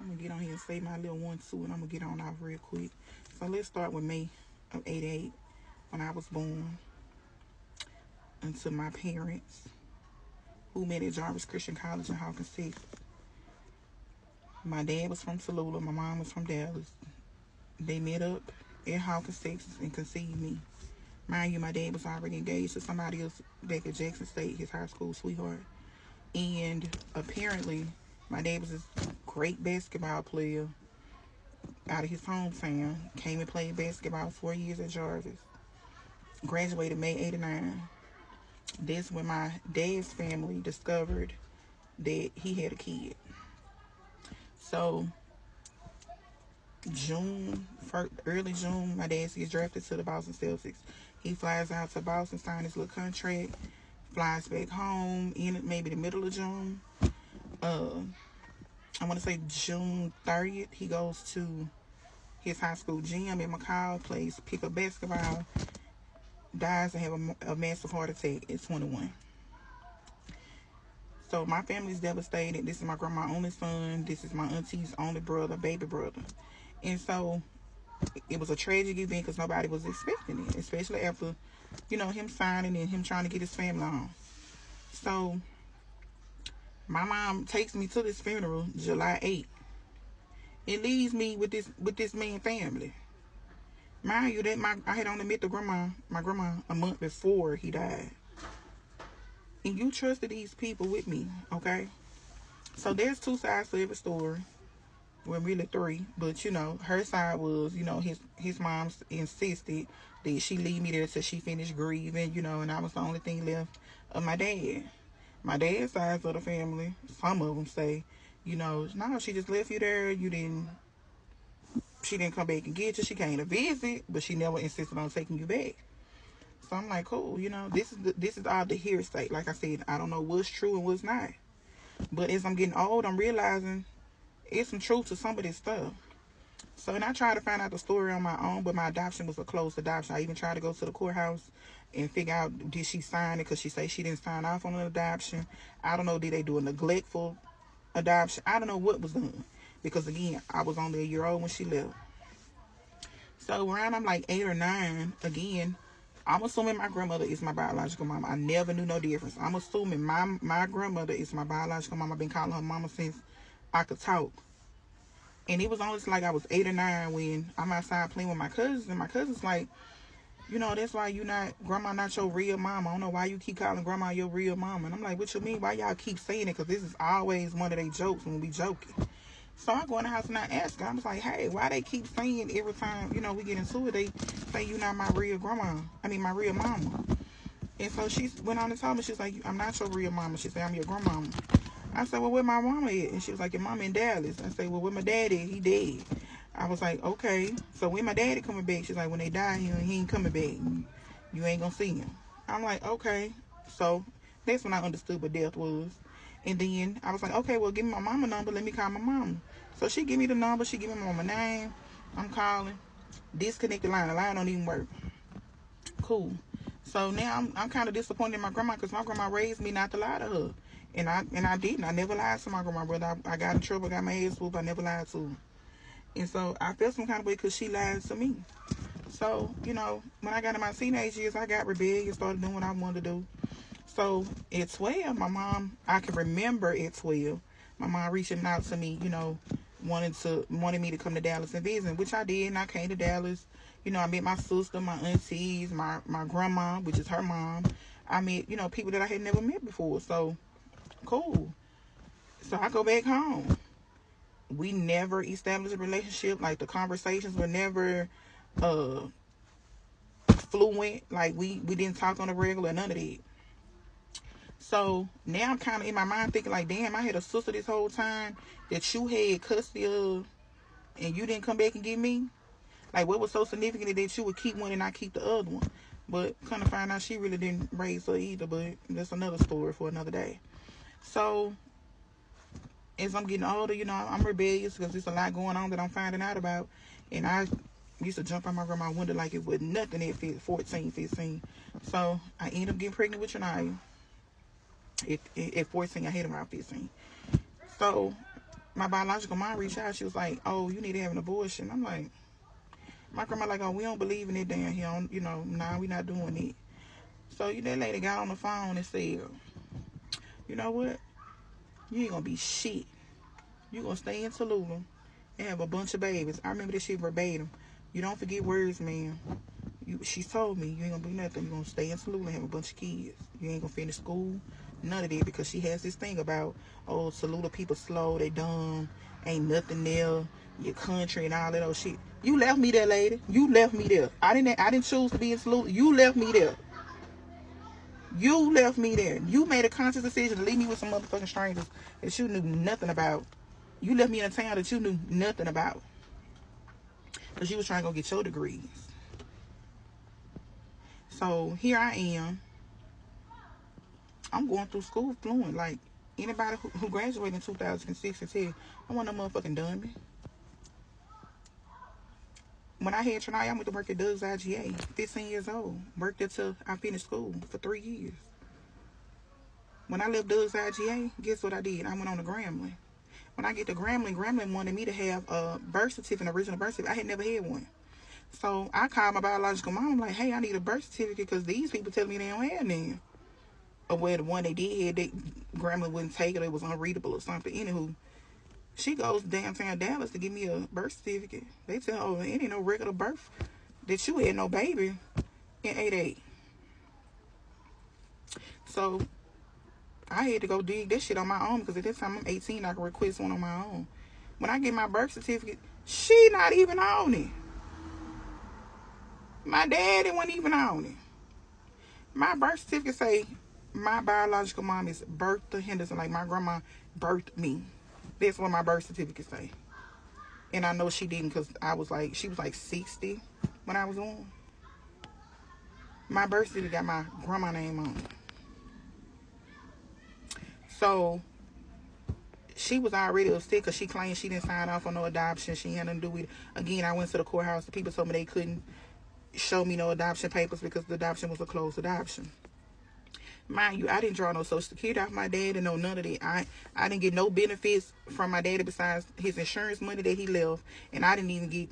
I'm going to get on here and say my little 1-2, and I'm going to get on off real quick. So let's start with May of '88, when I was born, and to my parents, who met at Jarvis Christian College in Hawkins, Texas. My dad was from Tallulah. My mom was from Dallas. They met up in Hawkins, Texas, and conceived me. Mind you, my dad was already engaged to somebody else back at Jackson State, his high school sweetheart. And apparently, my dad was this great basketball player out of his hometown. Came and played basketball 4 years at Jarvis. Graduated May '89. That's when my dad's family discovered that he had a kid. So, early June, my dad gets drafted to the Boston Celtics. He flies out to Boston, signs his little contract, flies back home in maybe the middle of June. I want to say June 30th, he goes to his high school gym in McCall, plays pick up basketball, dies and have a massive heart attack at 21. So my family's devastated. This is my grandma's only son. This is my auntie's only brother, baby brother. And so it was a tragic event because nobody was expecting it, especially after, him signing and him trying to get his family on. So my mom takes me to this funeral July 8th. It leaves me with this man's family. Mind you, that I had only met my grandma a month before he died. And you trusted these people with me, okay? So there's two sides to every story. Well, really three. But, her side was, his mom insisted that she leave me there till she finished grieving, and I was the only thing left of my dad. My dad's side of the family, some of them say, no, she just left you there. She didn't come back and get you. She came to visit, but she never insisted on taking you back. So I'm like, cool, this is all the hearsay. Like I said, I don't know what's true and what's not. But as I'm getting old, I'm realizing it's some truth to some of this stuff. So, and I tried to find out the story on my own, but my adoption was a closed adoption. I even tried to go to the courthouse and figure out, did she sign it? Because she said she didn't sign off on an adoption. I don't know, did they do a neglectful adoption? I don't know what was done. Because, again, I was only a year old when she left. So, around I'm like 8 or 9, again, I'm assuming my grandmother is my biological mama. I never knew no difference. I'm assuming my grandmother is my biological mama. I've been calling her mama since I could talk. And it was only like I was 8 or 9 when I'm outside playing with my cousins. And my cousin's like, that's why grandma not your real mama. I don't know why you keep calling grandma your real mama. And I'm like, what you mean? Why y'all keep saying it? Because this is always one of their jokes when we joking. So I go in the house and I ask her. I was like, hey, why they keep saying every time, we get into it, they say you not my real grandma. I mean, my real mama. And so she went on and told me, she's like, I'm not your real mama. She said, I'm your grandmama. I said, well, where my mama at? And she was like, your mama in Dallas. I said, well, where my daddy? He dead. I was like, okay. So when my daddy coming back? She's like, when they die, he ain't coming back. You ain't gonna see him. I'm like, okay. So that's when I understood what death was. And then I was like, okay, well, give me my mama number. Let me call my mama. So she give me the number. She give me my mama name. I'm calling. Disconnect the line. The line don't even work. Cool. So now I'm kind of disappointed in my grandma because my grandma raised me not to lie to her. And I didn't. I never lied to my grandma, brother. I got in trouble, got my ass whooped. I never lied to her. And so I felt some kind of way because she lied to me. So, when I got in my teenage years, I got rebellious, started doing what I wanted to do. So at 12, my mom, I can remember at 12, my mom reaching out to me, wanted me to come to Dallas and visit, which I did. And I came to Dallas. I met my sister, my aunties, my grandma, which is her mom. I met, people that I had never met before. So cool. So I go back home. We never established a relationship. Like the conversations were never fluent. Like we didn't talk on the regular, none of that. So now I'm kind of in my mind thinking like, damn, I had a sister this whole time that you had custody of and you didn't come back and get me. Like what was so significant that you would keep one and not keep the other one? But kind of find out she really didn't raise her either. But that's another story for another day. So as I'm getting older, I'm rebellious because there's a lot going on that I'm finding out about. And I used to jump out my grandma's window like it was nothing at 14, 15. So I ended up getting pregnant with Shania. At 14, I had around 15. So My biological mom reached out. She was like, oh, you need to have an abortion. I'm like, my grandma like, oh, we don't believe in it down here. You know, nah, we not doing it. So that lady got on the phone and said, you know what? You ain't gonna be shit. You gonna stay in Tallulah and have a bunch of babies. I remember this shit verbatim. You don't forget words, man. She told me you ain't gonna do nothing. You gonna stay in Tallulah and have a bunch of kids. You ain't gonna finish school. None of that, because she has this thing about, oh, Tallulah people slow, they dumb, ain't nothing there, your country and all that old shit. You left me there, lady. You left me there. I didn't choose to be in Tallulah. You left me there. You left me there. You made a conscious decision to leave me with some motherfucking strangers that you knew nothing about. You left me in a town that you knew nothing about, because you was trying to go get your degrees. So here I am. I'm going through school fluent. Like anybody who graduated in 2006 can tell, I want no motherfucking dummy. When I had Trinai, I went to work at Doug's IGA, 15 years old. Worked until I finished school for 3 years. When I left Doug's IGA, guess what I did? I went on to Grambling. When I get to Grambling, Grambling wanted me to have a birth certificate, an original birth certificate. I had never had one. So I called my biological mom, like, hey, I need a birth certificate because these people telling me they don't have none. Or where the one they did have, Grambling wouldn't take it. It was unreadable or something. Anywho, she goes downtown Dallas to give me a birth certificate. They tell her, oh, it ain't no regular birth that you had no baby in 88. So I had to go dig that shit on my own, because at that time I'm 18. I could request one on my own. When I get my birth certificate, she not even on it. My daddy wasn't even on it. My birth certificate say my biological mom is Bertha Henderson, like my grandma birthed me. That's what my birth certificate say. And I know she didn't, because she was like 60 when I was born. My birth certificate got my grandma name on it. So she was already upset because she claimed she didn't sign off on no adoption. She had nothing to do with it. Again, I went to the courthouse. The people told me they couldn't show me no adoption papers because the adoption was a closed adoption. Mind you, I didn't draw no social security off my dad and no none of that. I didn't get no benefits from my daddy besides his insurance money that he left, and I didn't even get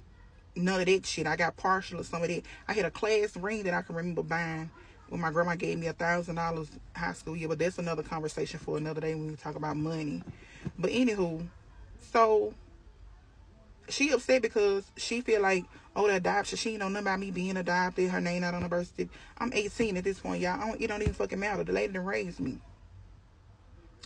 none of that shit. I got partial of some of that. I had a class ring that I can remember buying when my grandma gave me $1,000 high school year, but that's another conversation for another day when we talk about money. But anywho, so she upset because she feel like, oh, the adoption, she ain't know nothing about me being adopted. Her name not on the birth certificate. I'm 18 at this point, y'all. It don't even fucking matter. The lady that raised me.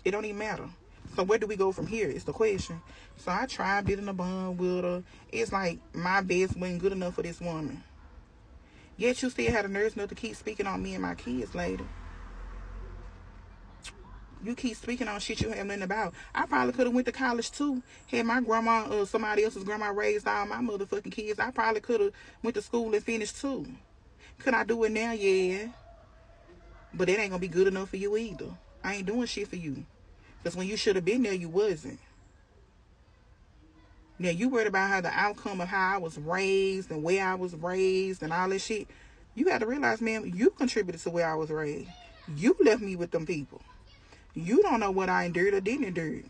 It don't even matter. So where do we go from here? It's the question. So I tried building a bond with her. It's like my best wasn't good enough for this woman. Yet you still had the nerve enough to keep speaking on me and my kids, lady. You keep speaking on shit you have nothing about. I probably could have went to college too. Had my grandma or somebody else's grandma raised all my motherfucking kids, I probably could have went to school and finished too. Could I do it now? Yeah. But it ain't gonna be good enough for you either. I ain't doing shit for you. Because when you should have been there, you wasn't. Now you worried about how the outcome of how I was raised and where I was raised and all that shit. You got to realize, man, you contributed to where I was raised. You left me with them people. You don't know what I endured or didn't endure.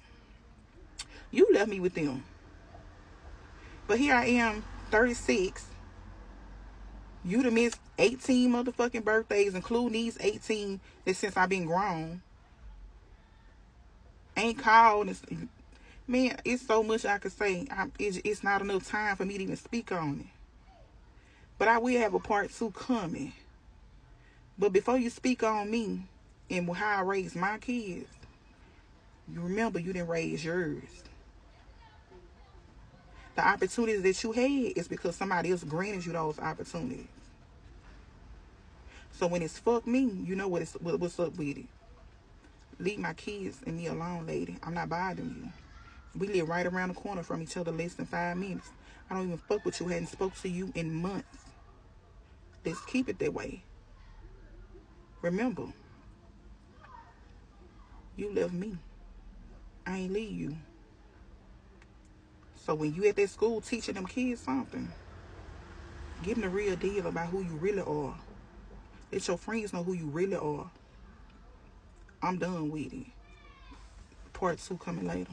You left me with them. But here I am, 36. You done missed 18 motherfucking birthdays, including these 18 that since I've been grown. Ain't called. Man, it's so much I could say. It's not enough time for me to even speak on it. But I will have a part 2 coming. But before you speak on me and how I raised my kids, you remember you didn't raise yours. The opportunities that you had is because somebody else granted you those opportunities. So when it's fuck me, you know what's up with it. Leave my kids and me alone, lady. I'm not bothering you. We live right around the corner from each other, less than 5 minutes. I don't even fuck with you. Hadn't spoke to you in months. Let's keep it that way. Remember, you left me. I ain't leave you. So when you at that school teaching them kids something, give them the real deal about who you really are. Let your friends know who you really are. I'm done with it. Part 2 coming later.